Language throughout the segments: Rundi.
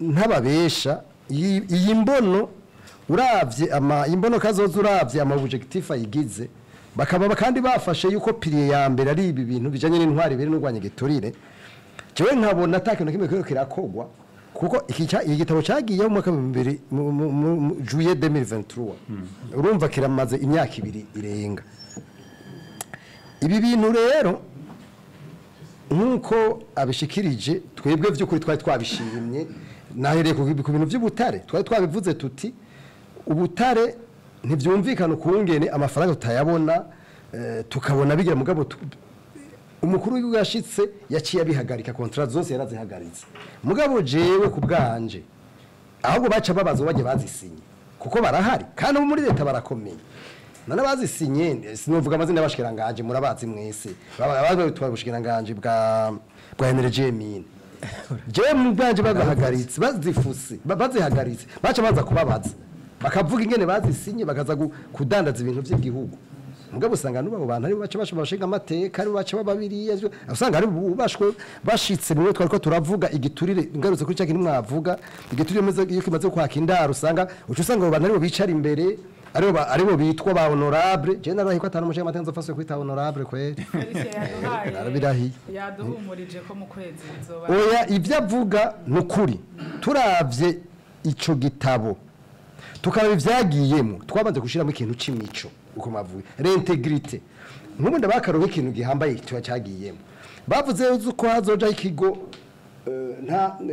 ntababesha iyi mbono uravye imbono kazoza uravye ama objectif ayigize bakaba kandi bafashe yuko pilier ya mbere ari ibi bintu bijanye n'intwari biri n'urwanya giturire jewe nkabona atakintu kimwe kiro kirakogwa kuko iki gitabo cyagiye mu mwaka wa 2000 juillet 2023 urumva kiramaze imyaka ibiri irenga ibi bintu rero nkuko abishikirije twebwe vy'ukuri twari twabishimye nahereye ku bintu by'ubutare twari twabivuze tuti ubutare ntivyumvikana ukungene amafaranga tutayabona tukabona bigira mugabo umukuru w'igihugu yashitse yaciye abihagarika contrat zose yarazihagaritse mugabo jewe ku bwanje ahubwo baca babazo baje bazisinye kuko barahari kandi muri leta barakomeye nana bazisinye sinovuga amazina y'abashikiranganje murabazi mwese babaye twabashikiranganje bwa energy mine je mu bwanje bazahagaritse bazifuse bazihagaritse baca baza kubabaza bakavuga ingene bazisinye bakaza kudandaza ibintu by'igihugu mugabo usanga n'ubo bantu ari baca bashinga amateka ari baca babiriye usanga ari bubashwe bashitse mwe twariko turavuga igiturire ngarutse kuri cyaki nimwavuga igiturire meze iyo kimaze kwaka indaro usanga usanga abo bantu aribo bicara imbere aribo bitwa ba honorable je narahi ko atanu mushinga amatenzo faswe kwita honorable kweri arabirahi yaduhumurije ko mu kwezi bizoba oya ivyo avuga nukuri turavye ico gitabo tukaba ivyagiyemo twabanze gushiramo ikintu c'imico uko mavuye reintegrité nk'ubundi bakaroga ikintu gihambaye cyo cyagiyemo bavuze uko hazoja ikigo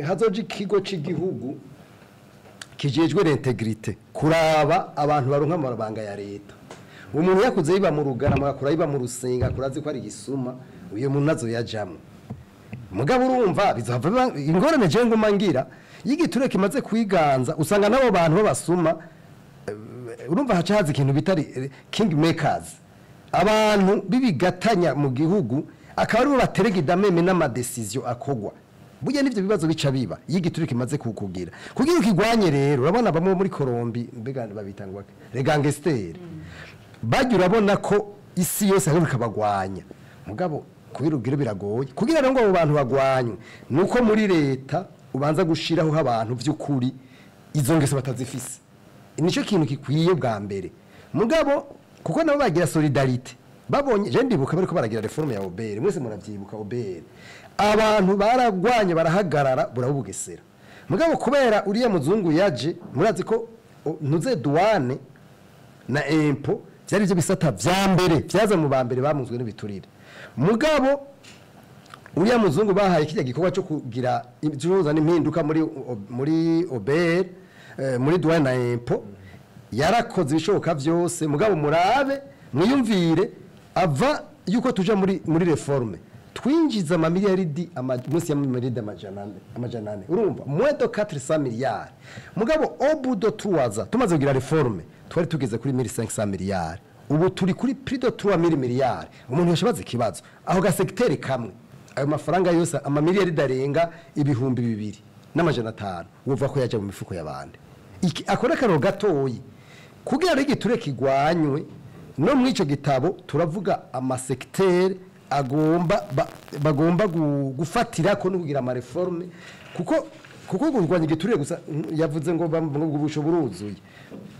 hazoja ikigo c'igihugu kijejwe reintegrité kuraba abantu baronka amabanga ya leta umuntu yakuze yiba mu rugarama akora yiba mu rusenga kurazi ko ari gisuma uyo muntu nazo yajamwe mugabo urumva bizava ingorane je ngo mangira yigiture kimaze kwiganza usanga nabo bantu babasuma urumva hacaza ikintu bitari king makers abantu bibigatanya mu gihugu akaba ari bo baterega idameme n'ama decision akogwa burya nivyo bibazo bica biba yigiture kimaze kukugira kugira ukigwanye rero urabona bamwe muri Kolombi mbega babitangwa regangester bajya urabona ko isi yose ari kabagwanya mugabo kubirugire biragoye kugira ngo abo bantu bagwanywe nuko muri leta ubanza gushiraho abantu vy'ukuri izo ngese batazifise nico kintu kikwiye bwa mbere mugabo kuko nabo bagira solidarité babonye je ndibuka bariko baragira reforme ya Obere mwese muravyibuka Obere abantu baragwanye barahagarara burabugesera mugabo kubera uriya muzungu yaje murazi ko ntuze douane na impôt byari byo bisata vya mbere vyaza mu bambere bamuzwe n'ibiturire mugabo uriya muzungu bahaye kijya gikorwa cyo kugira icuruza n'impinduka muri Obere muri douane na impôt yarakoze ibishoboka byose mugabo murabe mwiyumvire ava yuko tuja muri reforme twinjiza ama miliyaridi munsi ya miliyaridi amajanane urumva mwedo 400 miliyari mugabo au bout de 3 ans tumaze kugira reforme twari tugeze kuri 1500 miliyari ubu turi kuri plus de 3000 miliyari umuntu yashabaza ikibazo aho ga secteur kamwe ayo mafaranga yose ama miliyaridi arenga ibihumbi 2 n'amajana 5 uvuga ko yaje mu mifuko y'abandi iki akora karo gatoyi kugira igiture kigwanywe no mwico gitabo turavuga ama secteur bagomba gufatira ko no kugira ama reforme kuko kurwanya igiturire gusa yavuze ngo ubusho buruzuye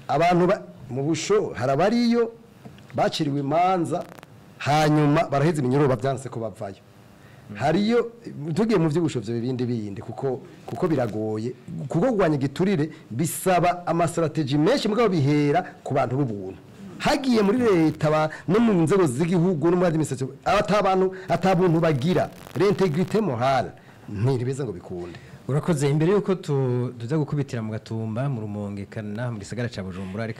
abantu mu busho harabariyo baciriwe imanza hanyuma baraheze iminyoro bavyanse ko bavayo hariyo tugiye mu vy'ubusho vyo bindi kuko biragoye kuko kurwanya igiturire bisaba ama strategy menshi mugabo bihera ku bantu b'ubuntu hagiye muri leta no mu nzego z'igihugu no muri administration atabuntu bagira reintegrité morale ntiribiza ngo bikunde urakoze imbere yuko tuza gukubitira mu Gatumba mu Rumonge kana mu gisagara ca Bujumbura ari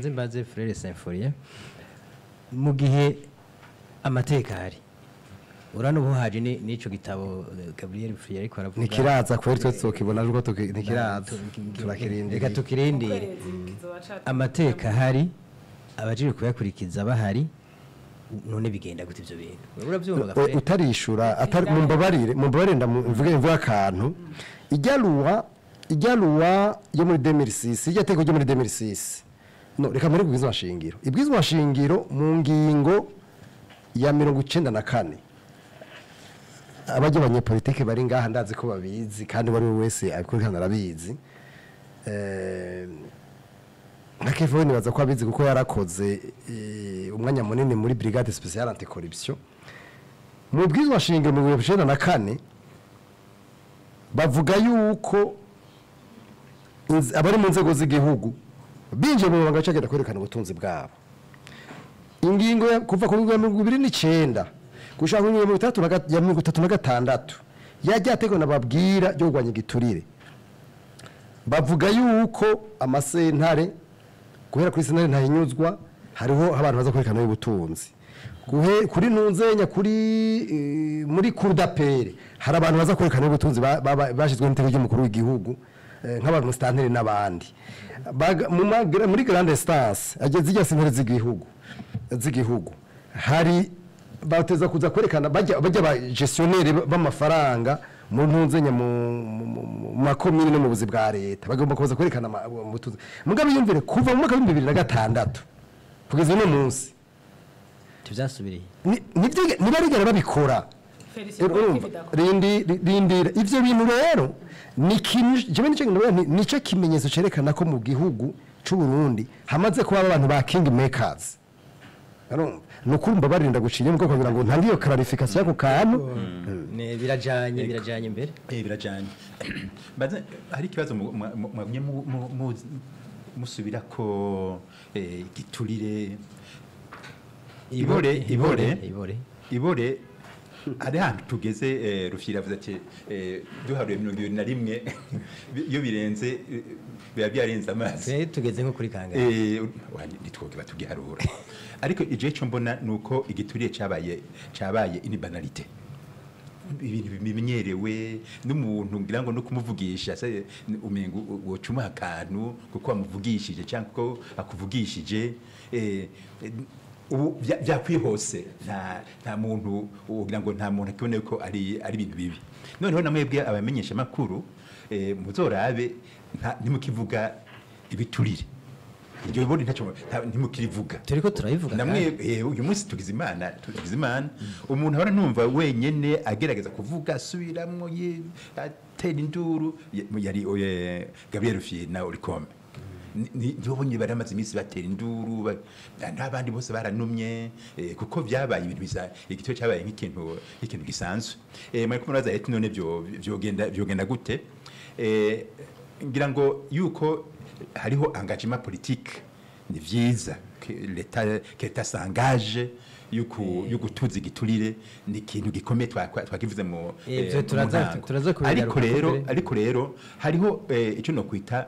mbanze Frere Symphonie mu gihe amateka hari urano buhaje nico gitabo Gabriel Frere ariko aravuga nikiraza kweri twe tukibona ruko nikiraza turakirindira reka tukirindire amateka hari abajije kuyakurikiza bahari none bigenda gute ivyo bintu uravyumva gafere utarishura atari mumbabarire ndavuga akantu ijyaluwa yo muri 2006 ijyateko yo muri 2006 no reka muri bwizwa shingiro ibwizwa shingiro mu ngingo ya 94 abajya abanyepolitike bari ngaha ndazi ko babizi kandi wari wese abikurikirana arabizi nka Kevin baza ko abizi kuko yarakoze umwanya munini muri brigade spéciale anti-corruption mu bwizwa shinge mu 2004 bavuga yuko abari mu nzego z'igihugu binje mu banga cyagenda kwerekana ubutunzi bwabo ingingo kuva ku 2029 gushaka mu 2036 yajya ategona babwira byo kugwanya igiturire bavuga yuko amasentare guhera kuri sentare ntayinyuzwa hariho abantu baza kwerekana ubutunzi kuri nunzenya kuri muri kurdapere hari abantu baza kwerekana ubutunzi bashizwe n'itego ry'umukuru w'igihugu nk'abantu mustanteri n'abandi muri grande instance ageze zijya sentare z'igihugu hari bateza kuza kwerekana bajya ba gestionnaire b'amafaranga mu ntunzenya mu makomine no mu buzi bwa leta bagomba kuza kwerekana ubutunzi mugabe yumvire kuva mu mwaka wa 2006 kugeza no munsi tubyasubiriye nibarigera babikora rindira ivyo bintu rero ni nico kimenyetso cerekana ko mu gihugu c'u Burundi hamaze kuba abantu ba king makers nukumva barinda guciye mko kugira ngo ntangiyo clarification yako kantu birajanye imbere birajanye baze hari kibazo mwabye musubira ko giturire ibore ari hantu tugeze Rufyira avuze ati duharuye 21 iyo birenze biba byarenze amazi tugeze nko kuri kangahe nitwogiba tugiharura ariko ije cyo mbona nuko igituriye cabaye inibanalite ibintu bimenyerewe n'umuntu ngira ngo no kumuvugisha se umengo wocuma akantu kuko amuvugishije cyangwa ko akuvugishije ubu byakwihose nta muntu ugira ngo nta muntu akibone ko ari ibintu bibi noneho namwebwe abamenyesha makuru muzorabe ntimukivuga ibiturire ibyo bibone ntacyo ntimukirivuga turiko turayivuga namwe uyu munsi tugize imana umuntu ahora numva wenyene agerageza kuvuga subiramwo atera induru yari Gabriel Rufyiri na Oricom ndibonye bari amaze iminsi batera induru n'abandi bose baranumye kuko byabaye ibintu bisa igitwe cyabaye nk'ikintu gisanzwe muri kumuraza ati none byogenda gute ngira ngo yuko hariho engagement politique ni vyiza leta s'engage yuko igiturire ni ikintu gikomeye twakivuze mu turaza ariko rero hariho icyo no kwita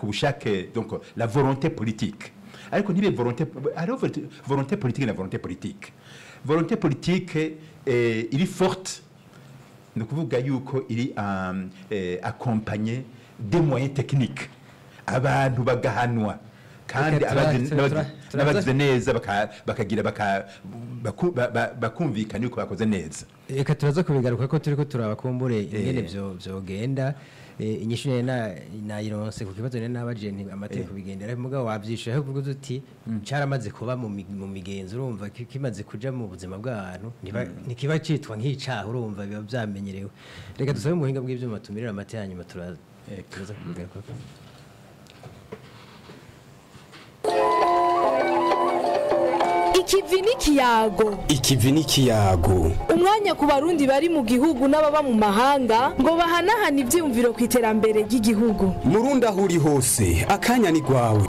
ubushake donc la volonté politique ariko nibe volonté politique na volonté politique iri forte no kuvuga yuko iri accompagner des moyens techniques abantu bagahanwa kandi abazi neza bakagira bakumvikana yuko bakoze neza reka turaza kubigaruka ko turiko turabakumbure ingene vyogenda inyishu nayironse ku kibazo n'abaje amateko bigendera mugabo wavyishuye aho kuvuga uti caramaze kuba mu migenzo urumva kimaze kuja mu buzima bw'abantu ntikiba citwa nk'icaha urumva biba vyamenyerewe reka dusabe mu buhinga bw'ivyuma tumirira amate hanyuma turaza kubigaruka Ikivi n'ikiyago umwanya ku barundi bari mu gihugu n'ababa mu mahanga ngo bahanahane ivyumviro ku iterambere ry'igihugu Murundi aho uri hose akanya ni gwawe